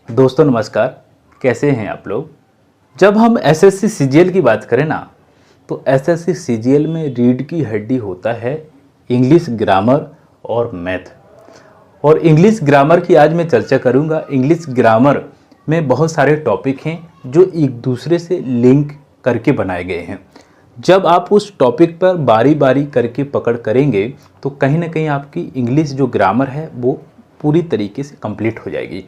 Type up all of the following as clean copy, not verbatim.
दोस्तों नमस्कार। कैसे हैं आप लोग। जब हम एसएससी सीजीएल की बात करें ना, तो एसएससी सीजीएल में रीढ़ की हड्डी होता है इंग्लिश ग्रामर और मैथ। और इंग्लिश ग्रामर की आज मैं चर्चा करूंगा। इंग्लिश ग्रामर में बहुत सारे टॉपिक हैं जो एक दूसरे से लिंक करके बनाए गए हैं। जब आप उस टॉपिक पर बारी बारी करके पकड़ करेंगे तो कहीं ना कहीं आपकी इंग्लिश जो ग्रामर है वो पूरी तरीके से कंप्लीट हो जाएगी।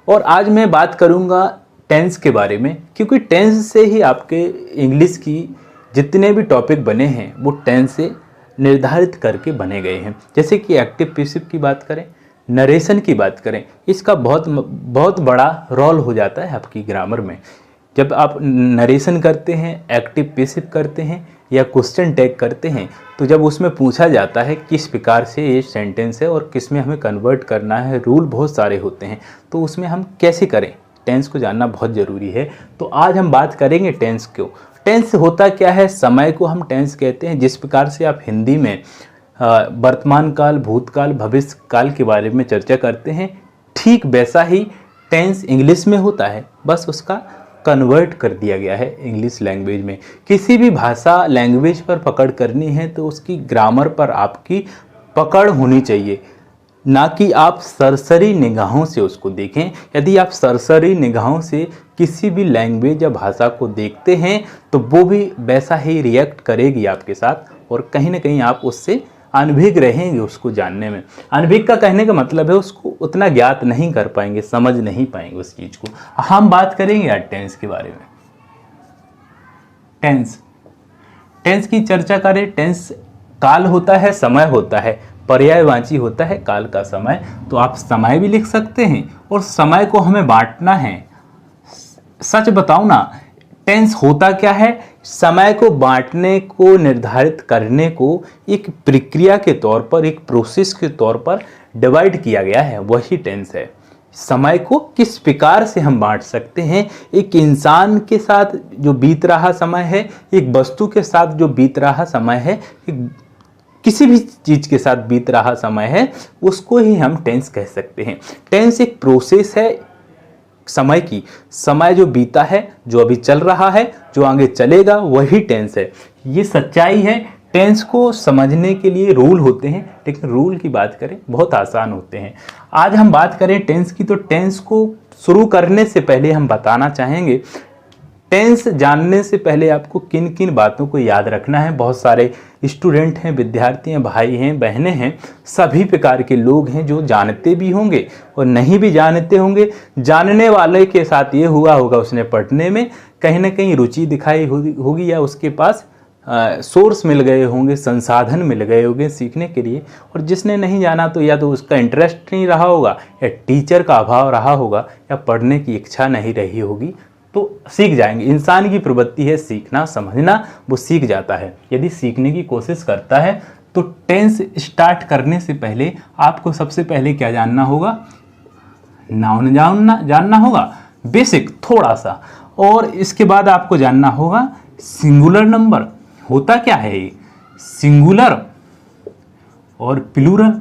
और आज मैं बात करूंगा टेंस के बारे में, क्योंकि टेंस से ही आपके इंग्लिश की जितने भी टॉपिक बने हैं वो टेंस से निर्धारित करके बने गए हैं। जैसे कि एक्टिव पैसिव की बात करें, नरेशन की बात करें, इसका बहुत बहुत बड़ा रोल हो जाता है आपकी ग्रामर में। जब आप नरेशन करते हैं, एक्टिव पैसिव करते हैं या क्वेश्चन टैग करते हैं, तो जब उसमें पूछा जाता है किस प्रकार से ये सेंटेंस है और किस में हमें कन्वर्ट करना है, रूल बहुत सारे होते हैं, तो उसमें हम कैसे करें, टेंस को जानना बहुत ज़रूरी है। तो आज हम बात करेंगे टेंस क्यों। टेंस होता क्या है, समय को हम टेंस कहते हैं। जिस प्रकार से आप हिंदी में वर्तमान काल, भूतकाल, भविष्य काल के बारे में चर्चा करते हैं, ठीक वैसा ही टेंस इंग्लिश में होता है, बस उसका कन्वर्ट कर दिया गया है इंग्लिश लैंग्वेज में। किसी भी भाषा लैंग्वेज पर पकड़ करनी है तो उसकी ग्रामर पर आपकी पकड़ होनी चाहिए, ना कि आप सरसरी निगाहों से उसको देखें। यदि आप सरसरी निगाहों से किसी भी लैंग्वेज या भाषा को देखते हैं तो वो भी वैसा ही रिएक्ट करेगी आपके साथ, और कहीं ना कहीं आप उससे अनभिज्ञ रहेंगे उसको जानने में। अनभिज्ञ का कहने का मतलब है उसको उतना ज्ञात नहीं कर पाएंगे, समझ नहीं पाएंगे उस चीज़ को। हम बात करेंगे यार टेंस के बारे में। टेंस टेंस की चर्चा करें। टेंस काल होता है, समय होता है, पर्यायवाची होता है काल का समय। तो आप समय भी लिख सकते हैं, और समय को हमें बांटना है। सच बताऊं ना, टेंस होता क्या है, समय को बांटने को, निर्धारित करने को एक प्रक्रिया के तौर पर, एक प्रोसेस के तौर पर डिवाइड किया गया है, वही टेंस है। समय को किस प्रकार से हम बांट सकते हैं, एक इंसान के साथ जो बीत रहा समय है, एक वस्तु के साथ जो बीत रहा समय है, एक किसी भी चीज के साथ बीत रहा समय है, उसको ही हम टेंस कह सकते हैं। टेंस एक प्रोसेस है समय की। समय जो बीता है, जो अभी चल रहा है, जो आगे चलेगा, वही टेंस है। ये सच्चाई है। टेंस को समझने के लिए रूल होते हैं, लेकिन रूल की बात करें बहुत आसान होते हैं। आज हम बात करें टेंस की, तो टेंस को शुरू करने से पहले हम बताना चाहेंगे, टेंस जानने से पहले आपको किन किन बातों को याद रखना है। बहुत सारे स्टूडेंट हैं, विद्यार्थी हैं, भाई हैं, बहनें हैं, सभी प्रकार के लोग हैं जो जानते भी होंगे और नहीं भी जानते होंगे। जानने वाले के साथ ये हुआ होगा, उसने पढ़ने में कहीं ना कहीं रुचि दिखाई होगी, या उसके पास सोर्स मिल गए होंगे, संसाधन मिल गए होंगे सीखने के लिए। और जिसने नहीं जाना तो या तो उसका इंटरेस्ट नहीं रहा होगा, या टीचर का अभाव रहा होगा, या पढ़ने की इच्छा नहीं रही होगी, तो सीख जाएंगे। इंसान की प्रवृत्ति है सीखना, समझना, वो सीख जाता है यदि सीखने की कोशिश करता है। तो टेंस स्टार्ट करने से पहले आपको सबसे पहले क्या जानना होगा, नाउन जानना होगा, बेसिक थोड़ा सा। और इसके बाद आपको जानना होगा सिंगुलर नंबर होता क्या है, ये सिंगुलर और प्लूरल,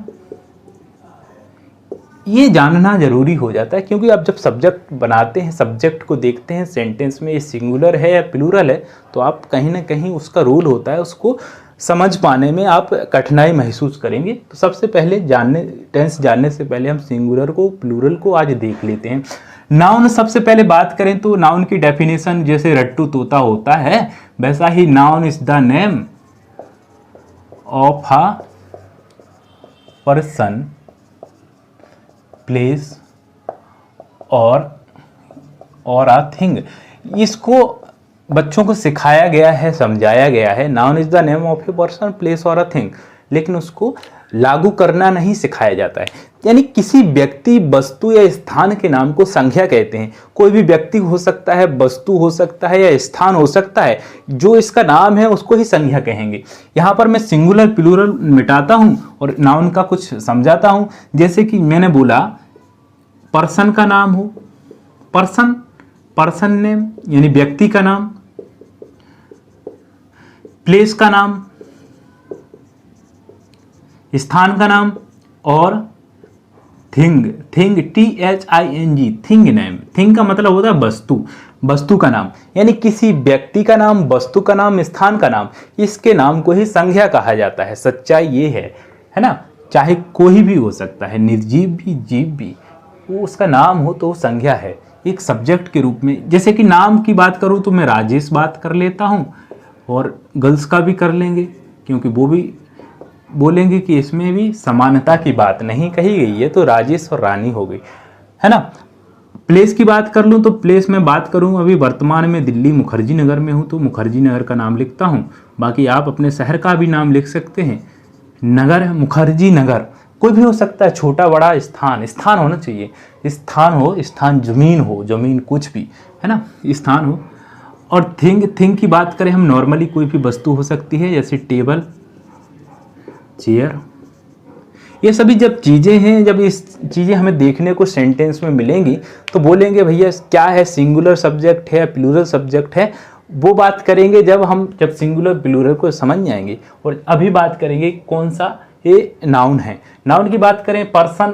ये जानना जरूरी हो जाता है। क्योंकि आप जब सब्जेक्ट बनाते हैं, सब्जेक्ट को देखते हैं, सेंटेंस में ये सिंगुलर है या प्लूरल है, तो आप कहीं ना कहीं उसका रूल होता है, उसको समझ पाने में आप कठिनाई महसूस करेंगे। तो सबसे पहले टेंस जानने से पहले हम सिंगुलर को, प्लूरल को आज देख लेते हैं। नाउन सबसे पहले बात करें तो नाउन की डेफिनेशन जैसे रट्टू तोता होता है, वैसा ही noun is the name of a person, place और अ थिंग। इसको बच्चों को सिखाया गया है, समझाया गया है। Noun is the name of a person, place और अ थिंग, लेकिन उसको लागू करना नहीं सिखाया जाता है। यानी किसी व्यक्ति, वस्तु या स्थान के नाम को संज्ञा कहते हैं। कोई भी व्यक्ति हो सकता है, वस्तु हो सकता है, या स्थान हो सकता है, जो इसका नाम है उसको ही संज्ञा कहेंगे। यहाँ पर मैं सिंगुलर प्लूरल मिटाता हूँ और नाउन का कुछ समझाता हूँ। जैसे कि मैंने बोला पर्सन का नाम हो, पर्सन नेम यानी व्यक्ति का नाम, प्लेस का नाम, स्थान का नाम, और thing, thing THING, thing name. Thing का मतलब होता है वस्तु, वस्तु का नाम, यानी किसी व्यक्ति का नाम, वस्तु का नाम, स्थान का नाम, इसके नाम को ही संज्ञा कहा जाता है। सच्चाई ये है ना। चाहे कोई भी हो सकता है, निर्जीव भी जीव भी, वो उसका नाम हो तो वो संज्ञा है एक सब्जेक्ट के रूप में। जैसे कि नाम की बात करूँ तो मैं राजेश बात कर लेता हूँ, और गर्ल्स का भी कर लेंगे, क्योंकि वो भी बोलेंगे कि इसमें भी समानता की बात नहीं कही गई है, तो राजेश और रानी हो गई, है ना। प्लेस की बात कर लूँ तो प्लेस में बात करूँ, अभी वर्तमान में दिल्ली मुखर्जी नगर में हूँ तो मुखर्जी नगर का नाम लिखता हूँ। बाकी आप अपने शहर का भी नाम लिख सकते हैं। नगर है मुखर्जी नगर, कोई भी हो सकता है, छोटा बड़ा स्थान, स्थान होना चाहिए, स्थान हो, स्थान जमीन हो, जमीन कुछ भी, है ना, स्थान हो। और थिंग, थिंग की बात करें हम, नॉर्मली कोई भी वस्तु हो सकती है, जैसे टेबल, चेयर, ये सभी जब चीज़ें हैं, जब इस चीज़ें हमें देखने को सेंटेंस में मिलेंगी तो बोलेंगे भैया क्या है, सिंगुलर सब्जेक्ट है, प्लूरल सब्जेक्ट है। वो बात करेंगे जब सिंगुलर प्लूरल को समझ जाएंगे। और अभी बात करेंगे कौन सा ये नाउन है। नाउन की बात करें, पर्सन,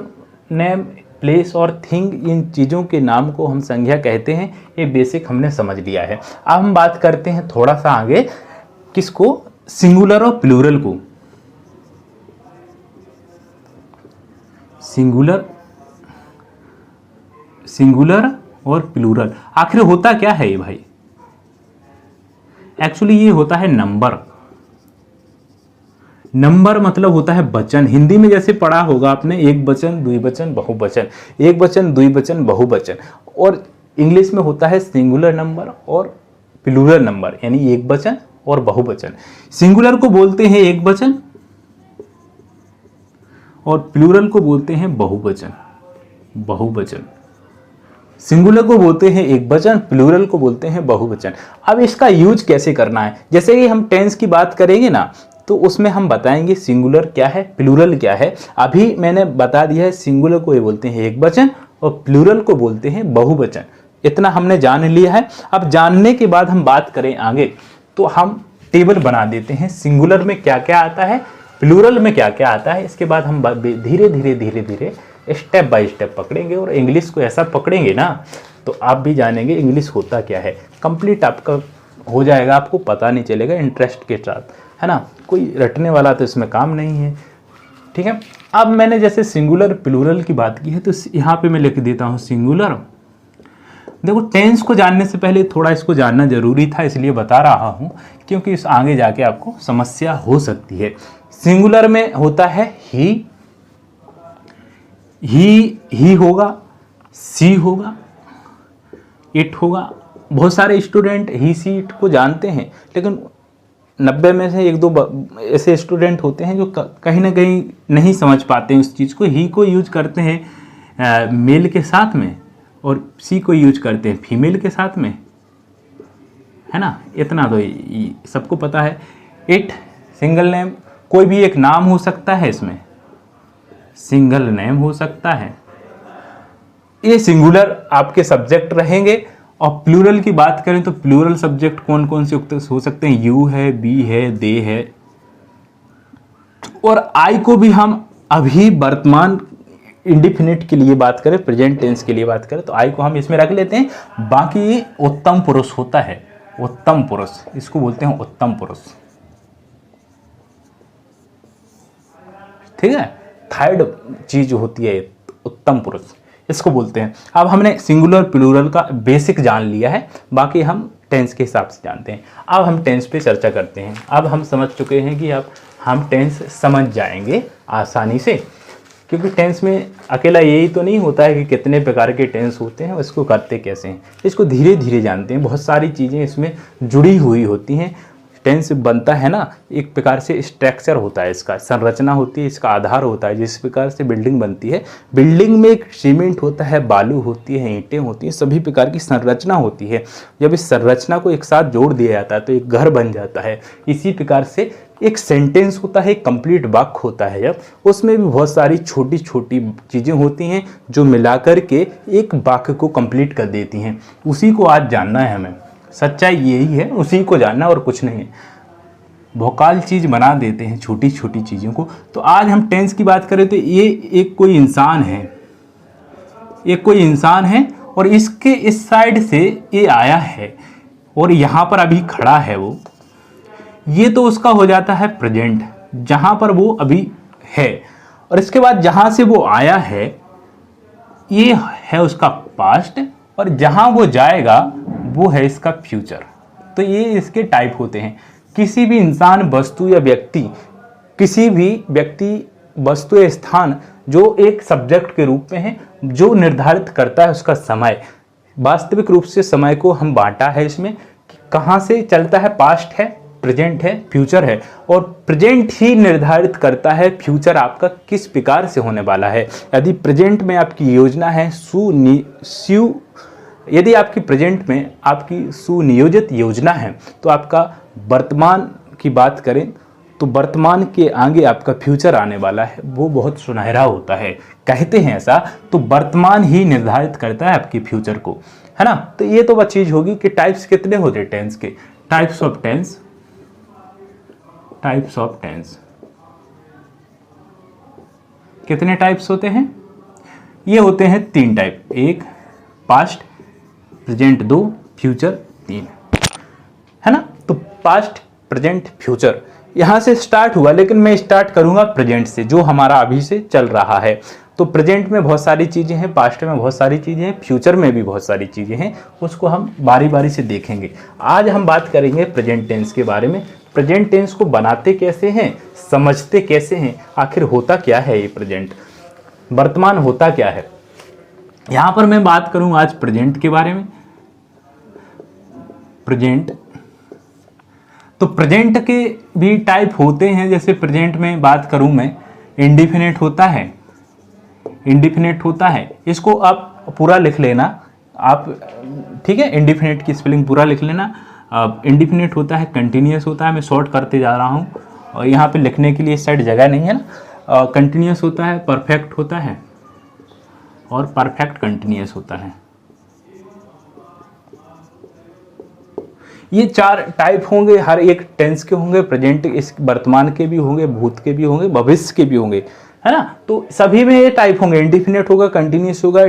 नेम, प्लेस और थिंग, इन चीज़ों के नाम को हम संज्ञा कहते हैं। ये बेसिक हमने समझ लिया है। अब हम बात करते हैं थोड़ा सा आगे, किसको, सिंगुलर और प्लूरल को। सिंगुलर और प्लूरल आखिर होता क्या है ये भाई? एक्चुअली ये होता है नंबर। नंबर मतलब होता है वचन। हिंदी में जैसे पढ़ा होगा आपने, एक वचन, द्विवचन, बहुवचन, एक वचन, द्विवचन, बहुवचन। और इंग्लिश में होता है सिंगुलर नंबर और प्लूरल नंबर, यानी एक वचन और बहुवचन। सिंगुलर को बोलते हैं एक वचन और प्लूरल को बोलते हैं बहुवचन। बहुवचन, सिंगुलर को बोलते हैं एक वचन, प्लूरल को बोलते हैं बहुवचन। अब इसका यूज कैसे करना है, जैसे कि हम टेंस की बात करेंगे ना, तो उसमें हम बताएंगे सिंगुलर क्या है, प्लूरल क्या है। अभी मैंने बता दिया है, सिंगुलर को ये बोलते हैं एक वचन और प्लूरल को बोलते हैं बहुवचन। इतना हमने जान लिया है। अब जानने के बाद हम बात करें आगे, तो हम टेबल बना देते हैं, सिंगुलर में क्या क्या आता है, प्लूरल में क्या क्या आता है। इसके बाद हम धीरे धीरे धीरे धीरे स्टेप बाय स्टेप पकड़ेंगे, और इंग्लिश को ऐसा पकड़ेंगे ना तो आप भी जानेंगे इंग्लिश होता क्या है। कंप्लीट आपका हो जाएगा, आपको पता नहीं चलेगा, इंटरेस्ट के साथ, है ना। कोई रटने वाला तो इसमें काम नहीं है, ठीक है। अब मैंने जैसे सिंगुलर प्लूरल की बात की है, तो यहाँ पे मैं लिख देता हूँ सिंगुलर। देखो, टेंस को जानने से पहले थोड़ा इसको जानना जरूरी था, इसलिए बता रहा हूँ, क्योंकि इस आगे जाके आपको समस्या हो सकती है। सिंगुलर में होता है ही होगा, सी होगा, इट होगा। बहुत सारे स्टूडेंट ही सी इट को जानते हैं, लेकिन 90 में से 1-2 ऐसे स्टूडेंट होते हैं जो कहीं ना कहीं नहीं समझ पाते हैं उस चीज़ को। ही को यूज करते हैं मेल के साथ में, और सी को यूज करते हैं फीमेल के साथ में, है ना। इतना तो सबको पता है। इट, सिंगल नेम, कोई भी एक नाम हो सकता है, इसमें सिंगल नेम हो सकता है। ये सिंगुलर आपके सब्जेक्ट रहेंगे। और प्लूरल की बात करें तो प्लूरल सब्जेक्ट कौन कौन से हो सकते हैं, यू है, बी है, दे है। और आई को भी हम अभी वर्तमान इंडिफिनिट के लिए बात करें, प्रेजेंट टेंस के लिए बात करें, तो आई को हम इसमें रख लेते हैं। बाकी उत्तम पुरुष होता है, उत्तम पुरुष, इसको बोलते हैं उत्तम पुरुष, ठीक है। थर्ड चीज होती है उत्तम पुरुष, इसको बोलते हैं। अब हमने सिंगुलर प्लूरल का बेसिक जान लिया है, बाकी हम टेंस के हिसाब से जानते हैं। अब हम टेंस पे चर्चा करते हैं। अब हम समझ चुके हैं कि अब हम टेंस समझ जाएंगे आसानी से, क्योंकि टेंस में अकेला यही तो नहीं होता है कि कितने प्रकार के टेंस होते हैं, इसको करते कैसे हैं, इसको धीरे धीरे जानते हैं। बहुत सारी चीज़ें इसमें जुड़ी हुई होती हैं। टेंस बनता है ना, एक प्रकार से स्ट्रक्चर होता है, इसका संरचना होती है, इसका आधार होता है। जिस प्रकार से बिल्डिंग बनती है, बिल्डिंग में एक सीमेंट होता है, बालू होती है, ईंटें होती हैं, सभी प्रकार की संरचना होती है। जब इस संरचना को एक साथ जोड़ दिया जाता है तो एक घर बन जाता है। इसी प्रकार से एक सेंटेंस होता है, एक कंप्लीट वाक्य होता है, जब उसमें भी बहुत सारी छोटी छोटी चीज़ें होती हैं जो मिलाकर के एक वाक्य को कंप्लीट कर देती हैं। उसी को आज जानना है हमें। सच्चाई यही है, उसी को जानना और कुछ नहीं है। भोकाल चीज़ बना देते हैं छोटी छोटी चीज़ों को। तो आज हम टेंस की बात करें तो ये एक कोई इंसान है, ये कोई इंसान है और इसके इस साइड से ये आया है और यहाँ पर अभी खड़ा है वो, ये तो उसका हो जाता है प्रेजेंट, जहाँ पर वो अभी है। और इसके बाद जहाँ से वो आया है ये है उसका पास्ट, और जहाँ वो जाएगा वो है इसका फ्यूचर। तो ये इसके टाइप होते हैं। किसी भी इंसान, वस्तु या व्यक्ति, किसी भी व्यक्ति, वस्तु या स्थान जो एक सब्जेक्ट के रूप में है, जो निर्धारित करता है उसका समय। वास्तविक रूप से समय को हम बांटा है इसमें कि कहाँ से चलता है, पास्ट है, प्रेजेंट है, फ्यूचर है, और प्रेजेंट ही निर्धारित करता है फ्यूचर आपका किस प्रकार से होने वाला है। यदि प्रेजेंट में आपकी योजना है यदि आपकी प्रेजेंट में आपकी सुनियोजित योजना है, तो आपका वर्तमान की बात करें तो वर्तमान के आगे आपका फ्यूचर आने वाला है, वो बहुत सुनहरा होता है, कहते हैं ऐसा। तो वर्तमान ही निर्धारित करता है आपके फ्यूचर को, है ना। तो ये तो वह चीज होगी कि टाइप्स कितने होते हैं टेंस के। टाइप्स ऑफ टेंस कितने टाइप्स होते हैं? ये होते हैं 3 टाइप, 1 पास्ट, प्रेजेंट 2, फ्यूचर 3, है ना। तो पास्ट, प्रेजेंट, फ्यूचर यहां से स्टार्ट हुआ, लेकिन मैं स्टार्ट करूंगा प्रेजेंट से, जो हमारा अभी से चल रहा है। तो प्रेजेंट में बहुत सारी चीजें हैं, पास्ट में बहुत सारी चीजें हैं, फ्यूचर में भी बहुत सारी चीजें हैं, उसको हम बारी बारी से देखेंगे। आज हम बात करेंगे प्रेजेंट टेंस के बारे में। प्रेजेंट टेंस को बनाते कैसे हैं, समझते कैसे हैं, आखिर होता क्या है ये प्रेजेंट, वर्तमान होता क्या है। यहां पर मैं बात करूं आज प्रेजेंट के बारे में। प्रेजेंट, तो प्रेजेंट के भी टाइप होते हैं। जैसे प्रेजेंट में बात करूं मैं, इंडिफिनिट होता है, इंडिफिनिट होता है, इसको आप पूरा लिख लेना आप, ठीक है। इंडिफिनिट की स्पेलिंग पूरा लिख लेना। इंडिफिनिट होता है, कंटिन्यूअस होता है, मैं शॉर्ट करते जा रहा हूं और यहाँ पे लिखने के लिए इस साइड जगह नहीं है ना। कंटिन्यूअस होता है, परफेक्ट होता है और परफेक्ट कंटिन्यूअस होता है। ये 4 टाइप होंगे, हर एक टेंस के होंगे। प्रेजेंट इस वर्तमान के भी होंगे, भूत के भी होंगे, भविष्य के भी होंगे, है ना। तो सभी में ये टाइप होंगे, इंडिफिनिट होगा, कंटिन्यूअस होगा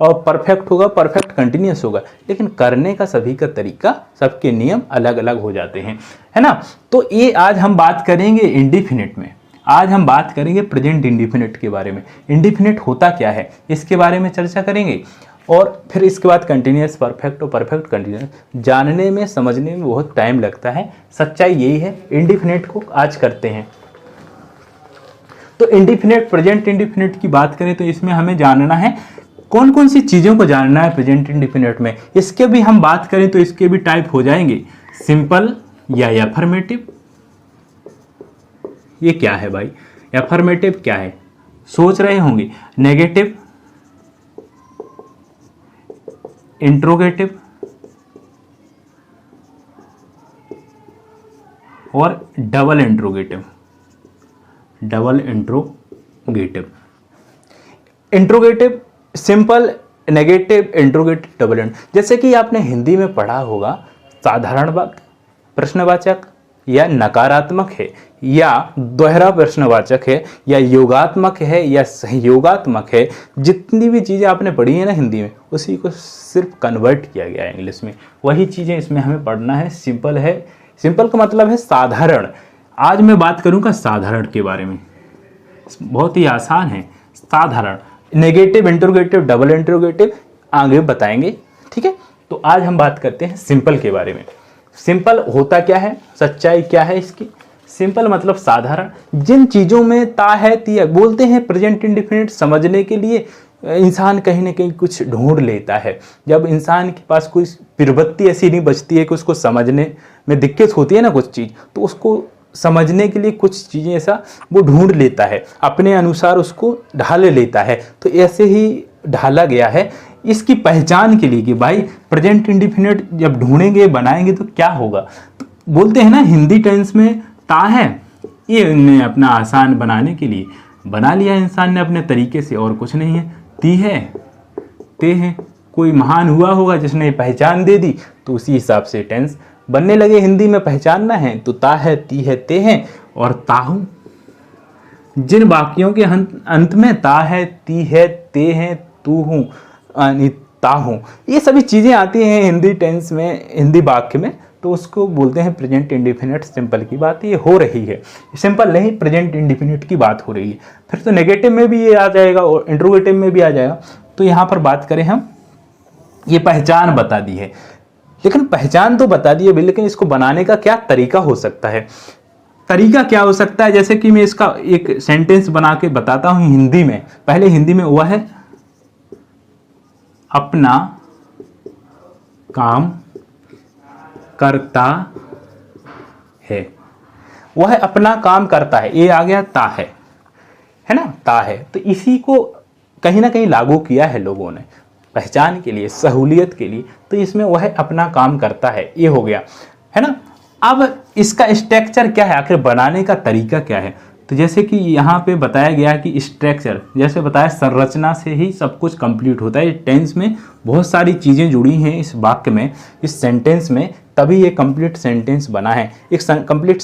और परफेक्ट होगा, परफेक्ट कंटिन्यूअस होगा। लेकिन करने का सभी का तरीका, सबके नियम अलग अलग हो जाते हैं, है ना। तो ये आज हम बात करेंगे इंडिफिनिट में। आज हम बात करेंगे प्रेजेंट इंडिफिनिट के बारे में। इंडिफिनिट होता क्या है इसके बारे में चर्चा करेंगे, और फिर इसके बाद कंटिन्यूअस, परफेक्ट और परफेक्ट कंटिन्यूअस। जानने में, समझने में बहुत टाइम लगता है, सच्चाई यही है। इंडिफिनिट को आज करते हैं। तो इंडिफिनिट, प्रेजेंट इंडिफिनिट की बात करें तो इसमें हमें जानना है कौन कौन सी चीज़ों को जानना है प्रेजेंट इंडिफिनिट में। इसके भी हम बात करें तो इसके भी टाइप हो जाएंगे, सिंपल या एफर्मेटिव। ये क्या है भाई, एफर्मेटिव क्या है, सोच रहे होंगे। नेगेटिव, इंट्रोगेटिव और double interrogative. Double interrogative, interrogative, simple, negative, interrogative, double intro. जैसे कि आपने हिंदी में पढ़ा होगा, साधारण वाक्य, प्रश्नवाचक या नकारात्मक है या दोहरा प्रश्नवाचक है या योगात्मक है या सहयोगात्मक है। जितनी भी चीज़ें आपने पढ़ी है ना हिंदी में, उसी को सिर्फ कन्वर्ट किया गया है इंग्लिश में। वही चीज़ें इसमें हमें पढ़ना है। सिंपल है, सिंपल का मतलब है साधारण। आज मैं बात करूंगा साधारण के बारे में, बहुत ही आसान है साधारण। नेगेटिव, इंट्रोगेटिव, डबल इंट्रोगेटिव आगे बताएंगे, ठीक है। तो आज हम बात करते हैं सिंपल के बारे में। सिंपल होता क्या है, सच्चाई क्या है इसकी। सिंपल मतलब साधारण, जिन चीज़ों में ता है ती है। बोलते हैं प्रेजेंट इंडिफिनिट समझने के लिए इंसान कहीं ना कहीं कुछ ढूंढ लेता है। जब इंसान के पास कोई प्रवृत्ति ऐसी नहीं बचती है कि उसको समझने में दिक्कत होती है ना कुछ चीज़, तो उसको समझने के लिए कुछ चीज़ें ऐसा वो ढूंढ लेता है, अपने अनुसार उसको ढाल लेता है। तो ऐसे ही ढाला गया है इसकी पहचान के लिए कि भाई प्रेजेंट इंडिफिनिट जब ढूंढेंगे, बनाएंगे तो क्या होगा। तो बोलते हैं ना हिंदी टेंस में ता है, ये इन्हें अपना आसान बनाने के लिए बना लिया इंसान ने अपने तरीके से, और कुछ नहीं है। ती है, ते है, कोई महान हुआ होगा जिसने पहचान दे दी, तो उसी हिसाब से टेंस बनने लगे। हिंदी में पहचानना है तो ता है, ती है, ते है और ताहू। जिन वाक्यों के अंत में ता है, ती है, ते है, तू हूँ, अनिता हूँ। ये सभी चीज़ें आती हैं हिंदी टेंस में, हिंदी वाक्य में, तो उसको बोलते हैं प्रेजेंट इंडेफिनिट सिंपल की बात ये हो रही है। सिंपल नहीं, प्रेजेंट इंडेफिनिट की बात हो रही है। फिर तो नेगेटिव में भी ये आ जाएगा और इंट्रोगेटिव में भी आ जाएगा। तो यहाँ पर बात करें हम, ये पहचान बता दी है, लेकिन पहचान तो बता दी है, लेकिन इसको बनाने का क्या तरीका हो सकता है? तरीका क्या हो सकता है? जैसे कि मैं इसका एक सेंटेंस बना के बताता हूं हिंदी में। पहले हिंदी में वह है अपना काम करता है, वह अपना काम करता है, ये आ गया ता है ना, ता है। तो इसी को कहीं ना कहीं लागू किया है लोगों ने पहचान के लिए, सहूलियत के लिए। तो इसमें वह अपना काम करता है, ये हो गया, है ना। अब इसका स्ट्रक्चर क्या है, आखिर बनाने का तरीका क्या है? तो जैसे कि यहाँ पे बताया गया कि स्ट्रक्चर, जैसे बताया संरचना से ही सब कुछ कंप्लीट होता है। टेंस में बहुत सारी चीज़ें जुड़ी हैं इस वाक्य में, इस सेंटेंस में, तभी ये कंप्लीट सेंटेंस बना है। एक कंप्लीट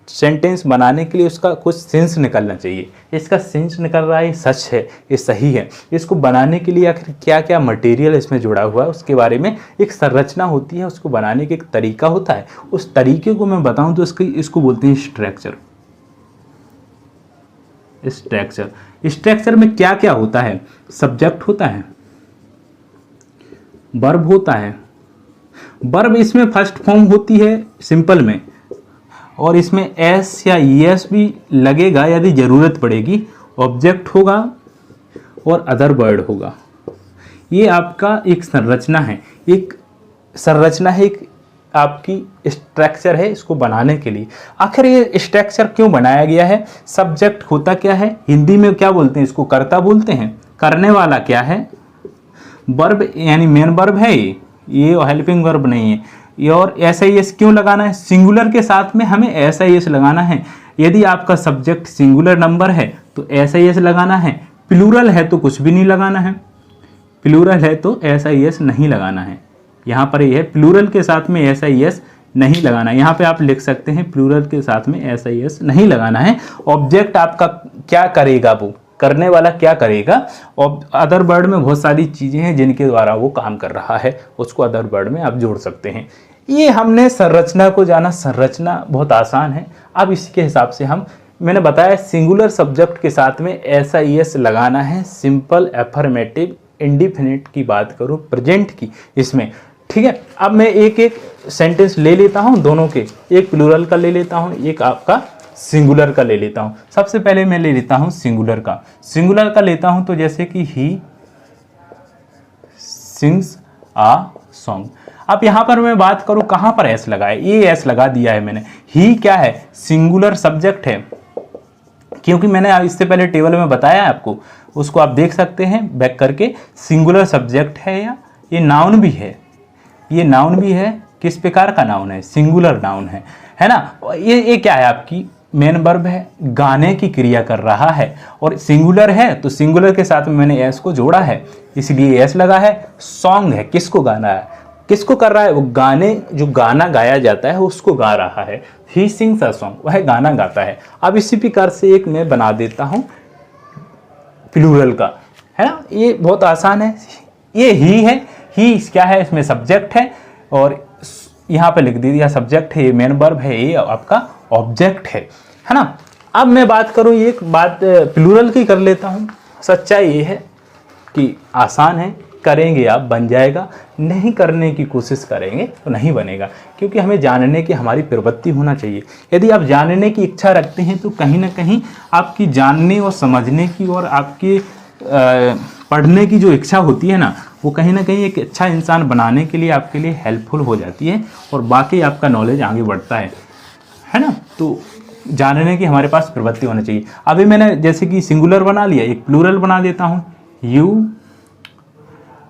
सेंटेंस बनाने के लिए उसका कुछ सेंस निकलना चाहिए। इसका सेंस निकल रहा है, ये सच है, ये सही है। इसको बनाने के लिए आखिर क्या क्या मटेरियल इसमें जुड़ा हुआ है उसके बारे में एक संरचना होती है, उसको बनाने का एक तरीका होता है। उस तरीके को मैं बताऊं तो इसको बोलते हैं स्ट्रक्चर। स्ट्रक्चर में क्या क्या होता है? सब्जेक्ट होता है, वर्ब होता है। वर्ब इसमें फर्स्ट फॉर्म होती है सिंपल में, और इसमें एस या ईएस भी लगेगा यदि ज़रूरत पड़ेगी। ऑब्जेक्ट होगा और अदर वर्ड होगा। ये आपका एक संरचना है, एक आपकी स्ट्रक्चर है इसको बनाने के लिए। आखिर ये स्ट्रक्चर क्यों बनाया गया है? सब्जेक्ट होता क्या है? हिंदी में क्या बोलते हैं इसको? कर्ता बोलते हैं। करने वाला क्या है? वर्ब, यानी मेन वर्ब है ये हेल्पिंग वर्ब नहीं है। और ऐसा एस क्यों लगाना है? सिंगुलर के साथ में हमें ऐसा एस लगाना है। यदि आपका सब्जेक्ट सिंगुलर नंबर है तो ऐसा एस लगाना है, प्लूरल है तो कुछ भी नहीं लगाना है। प्लूरल है तो ऐसा एस नहीं लगाना है। यहाँ पर ये है प्लूरल के साथ में ऐसा एस नहीं लगाना है। यहाँ पे आप लिख सकते हैं प्लूरल के साथ में ऐसा एस नहीं लगाना है। ऑब्जेक्ट आपका क्या करेगा, वो करने वाला क्या करेगा? और अदर वर्ड में बहुत सारी चीज़ें हैं जिनके द्वारा वो काम कर रहा है, उसको अदर वर्ड में आप जोड़ सकते हैं। ये हमने संरचना को जाना, संरचना बहुत आसान है। अब इसके हिसाब से मैंने बताया सिंगुलर सब्जेक्ट के साथ में ऐसा एस लगाना है। सिंपल एफर्मेटिव इंडिफिनिट की बात करूँ, प्रेजेंट की, इसमें ठीक है। अब मैं एक एक सेंटेंस ले लेता हूँ दोनों के, एक प्लूरल का ले लेता हूँ, एक आपका सिंगुलर का ले लेता हूँ। सबसे पहले मैं ले लेता हूँ सिंगुलर का लेता हूँ। तो जैसे कि ही सिंग्स आ सॉन्ग। अब यहाँ पर मैं बात करूँ कहाँ पर एस लगा है, ये एस लगा दिया है मैंने। ही क्या है? सिंगुलर सब्जेक्ट है, क्योंकि मैंने इससे पहले टेबल में बताया आपको, उसको आप देख सकते हैं बैक करके। सिंगुलर सब्जेक्ट है या ये नाउन भी है, ये नाउन भी है। किस प्रकार का नाउन है? सिंगुलर नाउन है ना। ये क्या है? आपकी मेन वर्ब है, गाने की क्रिया कर रहा है, और सिंगुलर है तो सिंगुलर के साथ में मैंने एस को जोड़ा है, इसलिए एस लगा है। सॉन्ग है, किसको गाना है, किसको कर रहा है? वो गाने, जो गाना गाया जाता है उसको गा रहा है। ही सिंग्स अ सॉन्ग, वह गाना गाता है। अब इसी प्रकार से एक मैं बना देता हूँ प्लूरल का, है ना। ये बहुत आसान है। ये ही है, ही क्या है? इसमें सब्जेक्ट है, और यहाँ पे लिख दिया सब्जेक्ट है, ये मेन वर्ब है, ये आपका ऑब्जेक्ट है ना। अब मैं बात करूँ, एक बात प्लूरल की कर लेता हूँ। सच्चाई ये है कि आसान है, करेंगे आप बन जाएगा, नहीं करने की कोशिश करेंगे तो नहीं बनेगा, क्योंकि हमें जानने की हमारी प्रवृत्ति होना चाहिए। यदि आप जानने की इच्छा रखते हैं तो कहीं ना कहीं आपकी जानने और समझने की और आपकी पढ़ने की जो इच्छा होती है ना, वो कहीं ना कहीं एक अच्छा इंसान बनाने के लिए आपके लिए हेल्पफुल हो जाती है, और बाकी आपका नॉलेज आगे बढ़ता है ना। तो जानने की हमारे पास प्रवृत्ति होनी चाहिए। अभी मैंने जैसे कि सिंगुलर बना लिया, एक प्लूरल बना देता हूँ। You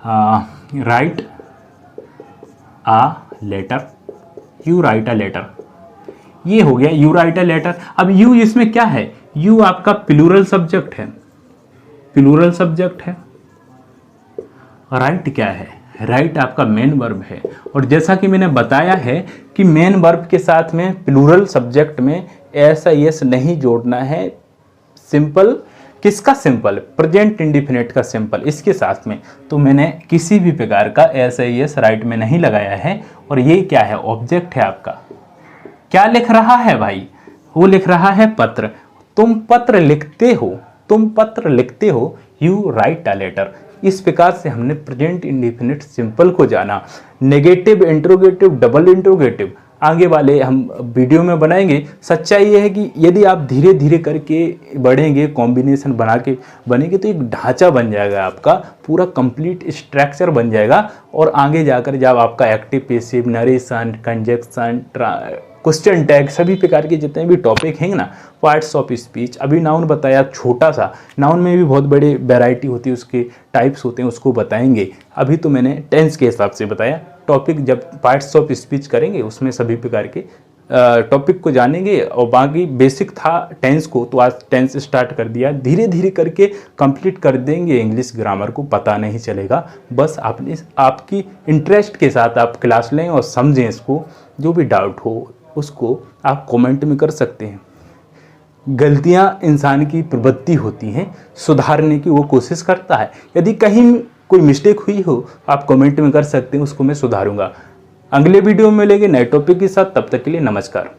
write a letter, you write a letter, ये हो गया यू राइट अ लेटर। अब यू इसमें क्या है? यू आपका प्लूरल सब्जेक्ट है, प्लूरल सब्जेक्ट है। राइट क्या है? राइट आपका मेन वर्ब है, और जैसा कि मैंने बताया है कि मेन वर्ब के साथ में प्लूरल सब्जेक्ट में ऐसा यस नहीं जोड़ना है। सिंपल किसका सिंपल, प्रेजेंट इंडिफिनिट का सिंपल इसके साथ में। तो मैंने किसी भी प्रकार का एस राइट में नहीं लगाया है। और ये क्या है, ऑब्जेक्ट है आपका। क्या लिख रहा है भाई, वो लिख रहा है पत्र। तुम पत्र लिखते हो, तुम पत्र लिखते हो, यू राइट अ लेटर। इस प्रकार से हमने प्रेजेंट इंडिफिनिट सिंपल को जाना। नेगेटिव, इंट्रोगेटिव, डबल इंट्रोगेटिव आगे वाले हम वीडियो में बनाएंगे। सच्चाई ये है कि यदि आप धीरे धीरे करके बढ़ेंगे, कॉम्बिनेशन बना के बनेंगे, तो एक ढांचा बन जाएगा आपका, पूरा कंप्लीट स्ट्रक्चर बन जाएगा। और आगे जाकर जब आपका active, passive, narration, conjunction, question tag, सभी प्रकार के जितने भी टॉपिक हैं ना, पार्ट्स ऑफ स्पीच, अभी नाउन बताया छोटा सा, नाउन में भी बहुत बड़े वैरायटी होती है, उसके टाइप्स होते हैं, उसको बताएंगे। अभी तो मैंने टेंस के हिसाब से बताया। टॉपिक जब पार्ट्स ऑफ स्पीच करेंगे उसमें सभी प्रकार के टॉपिक को जानेंगे। और बाकी बेसिक था टेंस को, तो आज टेंस स्टार्ट कर दिया, धीरे धीरे करके कंप्लीट कर देंगे। इंग्लिश ग्रामर को पता नहीं चलेगा, बस आपने आपकी इंटरेस्ट के साथ आप क्लास लें और समझें इसको। जो भी डाउट हो उसको आप कमेंट में कर सकते हैं। गलतियां इंसान की प्रवृत्ति होती हैं, सुधारने की वो कोशिश करता है। यदि कहीं कोई मिस्टेक हुई हो आप कमेंट में कर सकते हैं, उसको मैं सुधारूंगा। अगले वीडियो में मिलेंगे नए टॉपिक के साथ, तब तक के लिए नमस्कार।